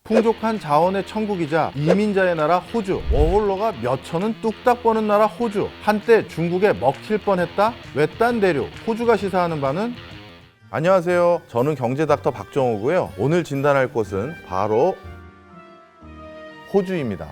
풍족한 자원의 천국이자 이민자의 나라 호주. 워홀러가 몇 천은 뚝딱 버는 나라 호주. 한때 중국에 먹힐 뻔했다? 외딴 대륙. 호주가 시사하는 바는? 안녕하세요. 저는 경제닥터 박정호고요. 오늘 진단할 곳은 바로 호주입니다.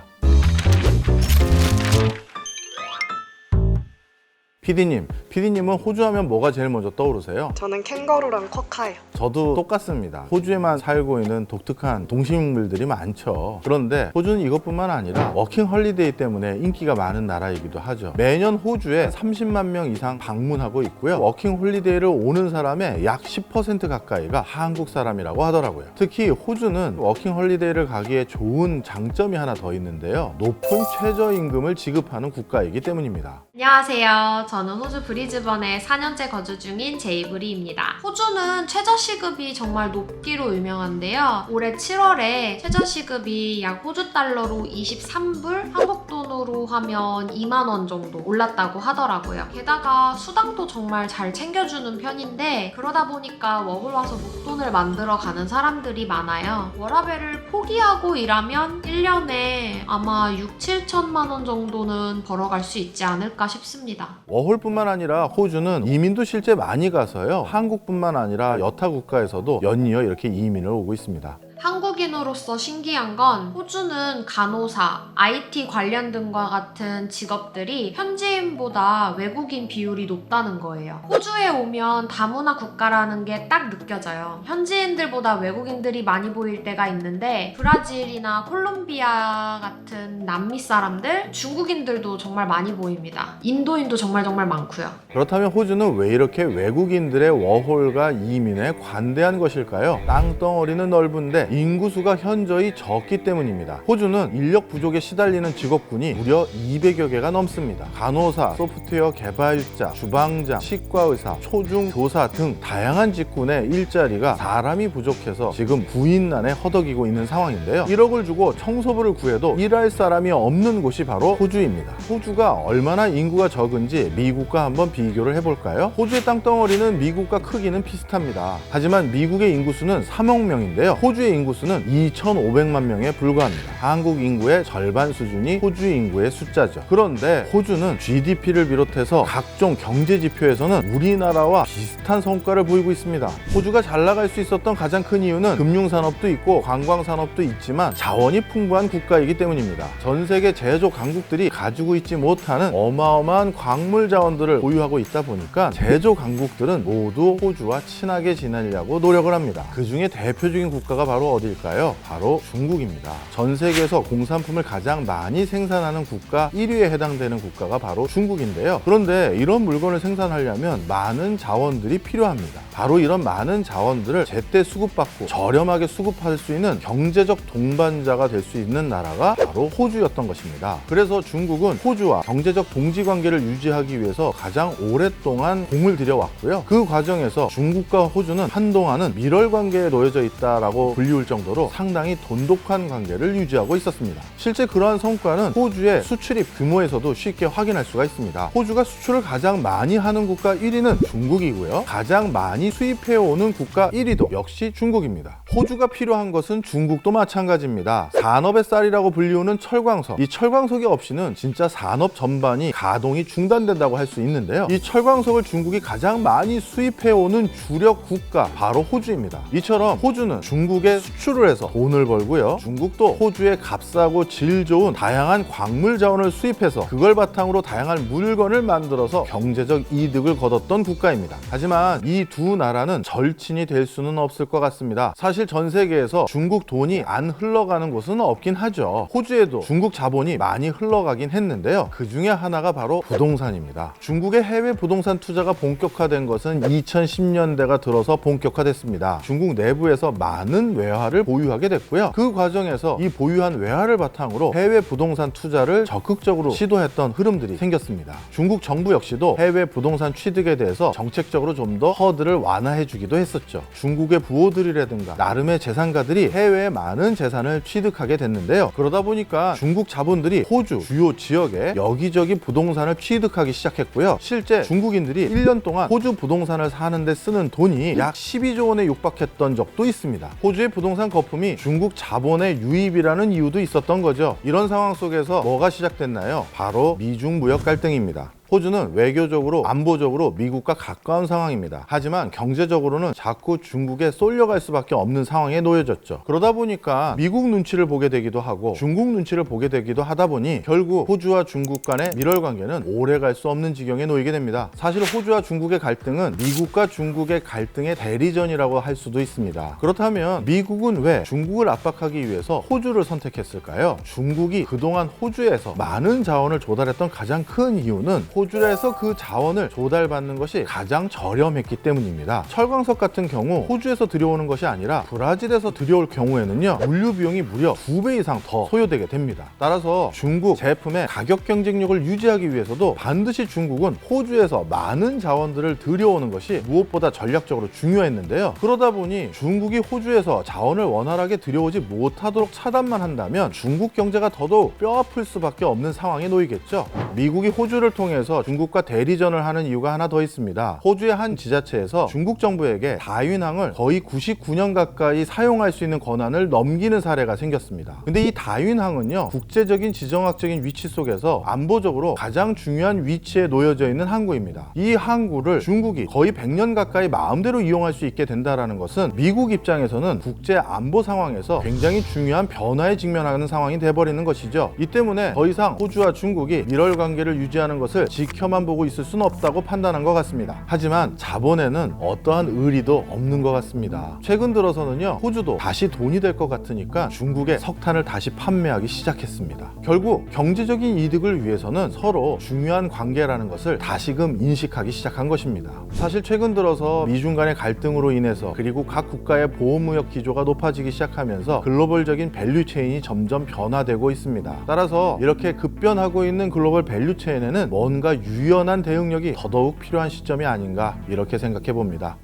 PD님은 호주 하면 뭐가 제일 먼저 떠오르세요? 저는 캥거루랑 쿼카예요. 저도 똑같습니다. 호주에만 살고 있는 독특한 동식물들이 많죠. 그런데 호주는 이것뿐만 아니라 워킹 헐리데이 때문에 인기가 많은 나라이기도 하죠. 매년 호주에 30만 명 이상 방문하고 있고요. 워킹 홀리데이를 오는 사람의 약 10% 가까이가 한국 사람이라고 하더라고요. 특히 호주는 워킹 홀리데이를 가기에 좋은 장점이 하나 더 있는데요. 높은 최저임금을 지급하는 국가이기 때문입니다. 안녕하세요. 저는 호주 브리즈번에 4년째 거주 중인 제이브리입니다. 호주는 최저시급이 정말 높기로 유명한데요. 올해 7월에 최저시급이 약 호주 달러로 23불, 한국 돈으로 하면 2만 원 정도 올랐다고 하더라고요. 게다가 수당도 정말 잘 챙겨주는 편인데 그러다 보니까 워홀 와서 목돈을 만들어 가는 사람들이 많아요. 워라밸을 포기하고 일하면 1년에 아마 6, 7천만 원 정도는 벌어갈 수 있지 않을까 싶습니다. 워홀뿐만 아니라 호주는 이민도 실제 많이 가서요. 한국뿐만 아니라 여타 국가에서도 연이어 이렇게 이민을 오고 있습니다. 한국인으로서 신기한 건 호주는 간호사, IT 관련 등과 같은 직업들이 현지인보다 외국인 비율이 높다는 거예요. 호주에 오면 다문화 국가라는 게 딱 느껴져요. 현지인들보다 외국인들이 많이 보일 때가 있는데 브라질이나 콜롬비아 같은 남미 사람들, 중국인들도 정말 많이 보입니다. 인도인도 정말 많고요. 그렇다면 호주는 왜 이렇게 외국인들의 워홀과 이민에 관대한 것일까요? 땅덩어리는 넓은데 인구수가 현저히 적기 때문입니다. 호주는 인력 부족에 시달리는 직업군이 무려 200여 개가 넘습니다. 간호사, 소프트웨어 개발자, 주방장, 치과의사, 초중 교사 등 다양한 직군의 일자리가 사람이 부족해서 지금 부인난에 허덕이고 있는 상황인데요. 1억을 주고 청소부를 구해도 일할 사람이 없는 곳이 바로 호주입니다. 호주가 얼마나 인구가 적은지 미국과 한번 비교를 해볼까요? 호주의 땅덩어리는 미국과 크기는 비슷합니다. 하지만 미국의 인구수는 3억 명인데요. 호주의 인구수는 2,500만 명에 불과합니다. 한국 인구의 절반 수준이 호주 인구의 숫자죠. 그런데 호주는 GDP를 비롯해서 각종 경제 지표에서는 우리나라와 비슷한 성과를 보이고 있습니다. 호주가 잘 나갈 수 있었던 가장 큰 이유는 금융산업도 있고 관광산업도 있지만 자원이 풍부한 국가이기 때문입니다. 전 세계 제조업 강국들이 가지고 있지 못하는 어마어마한 광물 자원들을 보유하고 있다 보니까 제조업 강국들은 모두 호주와 친하게 지내려고 노력을 합니다. 그 중에 대표적인 국가가 바로 어딜까요? 바로 중국입니다. 전 세계에서 공산품을 가장 많이 생산하는 국가 1위에 해당되는 국가가 바로 중국인데요. 그런데 이런 물건을 생산하려면 많은 자원들이 필요합니다. 바로 이런 많은 자원들을 제때 수급받고 저렴하게 수급할 수 있는 경제적 동반자가 될 수 있는 나라가 바로 호주였던 것입니다. 그래서 중국은 호주와 경제적 동지관계를 유지하기 위해서 가장 오랫동안 공을 들여왔고요. 그 과정에서 중국과 호주는 한동안은 밀월 관계에 놓여져 있다라고 불리울 정도로 상당히 돈독한 관계를 유지하고 있었습니다. 실제 그러한 성과는 호주의 수출입 규모에서도 쉽게 확인할 수가 있습니다. 호주가 수출을 가장 많이 하는 국가 1위는 중국이고요. 가장 많이 수입해오는 국가 1위도 역시 중국입니다. 호주가 필요한 것은 중국도 마찬가지입니다. 산업의 쌀이라고 불리우는 철광석. 이 철광석이 없이는 진짜 산업 전반이 가동이 중단된다고 할 수 있는데요. 이 철광석을 중국이 가장 많이 수입해오는 주력 국가 바로 호주입니다. 이처럼 호주는 중국에 수출을 해서 돈을 벌고요. 중국도 호주에 값싸고 질 좋은 다양한 광물 자원을 수입해서 그걸 바탕으로 다양한 물건을 만들어서 경제적 이득을 거뒀던 국가입니다. 하지만 이 두 나라는 절친이 될 수는 없을 것 같습니다. 사실 전 세계에서 중국 돈이 안 흘러가는 곳은 없긴 하죠. 호주에도 중국 자본이 많이 흘러가긴 했는데요. 그 중에 하나가 바로 부동산입니다. 중국의 해외 부동산 투자가 본격화된 것은 2010년대가 들어서 본격화됐습니다. 중국 내부에서 많은 외화를 보유하게 됐고요. 그 과정에서 이 보유한 외화를 바탕으로 해외 부동산 투자를 적극적으로 시도했던 흐름들이 생겼습니다. 중국 정부 역시도 해외 부동산 취득에 대해서 정책적으로 좀 더 허들을 완화해주기도 했었죠. 중국의 부호들이라든가 나름의 재산가들이 해외에 많은 재산을 취득하게 됐는데요. 그러다 보니까 중국 자본들이 호주 주요 지역에 여기저기 부동산을 취득하기 시작했고요. 실제 중국인들이 1년 동안 호주 부동산을 사는데 쓰는 돈이 약 12조 원에 육박했던 적도 있습니다. 호주의 부동산 거품이 중국 자본의 유입이라는 이유도 있었던 거죠. 이런 상황 속에서 뭐가 시작됐나요? 바로 미중 무역 갈등입니다. 호주는 외교적으로 안보적으로 미국과 가까운 상황입니다. 하지만 경제적으로는 자꾸 중국에 쏠려갈 수밖에 없는 상황에 놓여졌죠. 그러다 보니까 미국 눈치를 보게 되기도 하고 중국 눈치를 보게 되기도 하다 보니 결국 호주와 중국 간의 밀월 관계는 오래 갈 수 없는 지경에 놓이게 됩니다. 사실 호주와 중국의 갈등은 미국과 중국의 갈등의 대리전이라고 할 수도 있습니다. 그렇다면 미국은 왜 중국을 압박하기 위해서 호주를 선택했을까요? 중국이 그동안 호주에서 많은 자원을 조달했던 가장 큰 이유는 호주에서 그 자원을 조달받는 것이 가장 저렴했기 때문입니다. 철광석 같은 경우 호주에서 들여오는 것이 아니라 브라질에서 들여올 경우에는요, 물류 비용이 무려 2배 이상 더 소요되게 됩니다. 따라서 중국 제품의 가격 경쟁력을 유지하기 위해서도 반드시 중국은 호주에서 많은 자원들을 들여오는 것이 무엇보다 전략적으로 중요했는데요. 그러다 보니 중국이 호주에서 자원을 원활하게 들여오지 못하도록 차단만 한다면 중국 경제가 더더욱 뼈아플 수밖에 없는 상황에 놓이겠죠. 미국이 호주를 통해서 중국과 대리전을 하는 이유가 하나 더 있습니다. 호주의 한 지자체에서 중국 정부에게 다윈항을 거의 99년 가까이 사용할 수 있는 권한을 넘기는 사례가 생겼습니다. 근데 이 다윈항은요, 국제적인 지정학적인 위치 속에서 안보적으로 가장 중요한 위치에 놓여져 있는 항구입니다. 이 항구를 중국이 거의 100년 가까이 마음대로 이용할 수 있게 된다는 것은 미국 입장에서는 국제 안보 상황에서 굉장히 중요한 변화에 직면하는 상황이 돼버리는 것이죠. 이 때문에 더 이상 호주와 중국이 밀월 관계를 유지하는 것을 지켜만 보고 있을 수는 없다고 판단한 것 같습니다. 하지만 자본에는 어떠한 의리도 없는 것 같습니다. 최근 들어서는요, 호주도 다시 돈이 될 것 같으니까 중국에 석탄을 다시 판매하기 시작했습니다. 결국 경제적인 이득을 위해서는 서로 중요한 관계라는 것을 다시금 인식하기 시작한 것입니다. 사실 최근 들어서 미중 간의 갈등으로 인해서 그리고 각 국가의 보호무역 기조가 높아지기 시작하면서 글로벌적인 밸류체인이 점점 변화되고 있습니다. 따라서 이렇게 급변하고 있는 글로벌 밸류체인에는 뭔가 유연한 대응력이 더더욱 필요한 시점이 아닌가 이렇게 생각해 봅니다.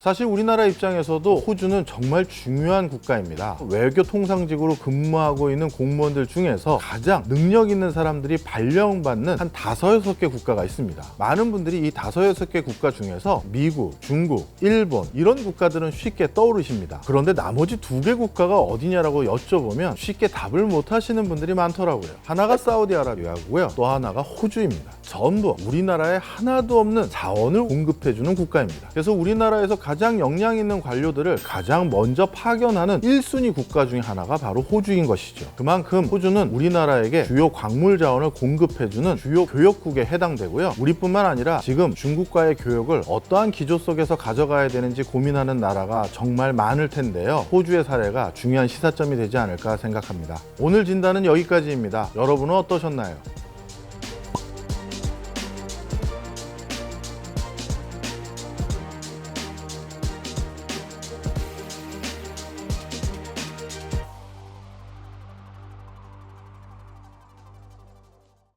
사실 우리나라 입장에서도 호주는 정말 중요한 국가입니다. 외교 통상직으로 근무하고 있는 공무원들 중에서 가장 능력 있는 사람들이 발령받는 한 5-6개 국가가 있습니다. 많은 분들이 이 5-6개 국가 중에서 미국, 중국, 일본 이런 국가들은 쉽게 떠오르십니다. 그런데 나머지 2개 국가가 어디냐라고 여쭤보면 쉽게 답을 못 하시는 분들이 많더라고요. 하나가 사우디아라비아고요. 또 하나가 호주입니다. 전부 우리나라에 하나도 없는 자원을 공급해주는 국가입니다. 그래서 우리나라에서 가장 역량 있는 관료들을 가장 먼저 파견하는 1순위 국가 중에 하나가 바로 호주인 것이죠. 그만큼 호주는 우리나라에게 주요 광물 자원을 공급해주는 주요 교역국에 해당되고요. 우리뿐만 아니라 지금 중국과의 교역을 어떠한 기조 속에서 가져가야 되는지 고민하는 나라가 정말 많을 텐데요. 호주의 사례가 중요한 시사점이 되지 않을까 생각합니다. 오늘 진단은 여기까지입니다. 여러분은 어떠셨나요?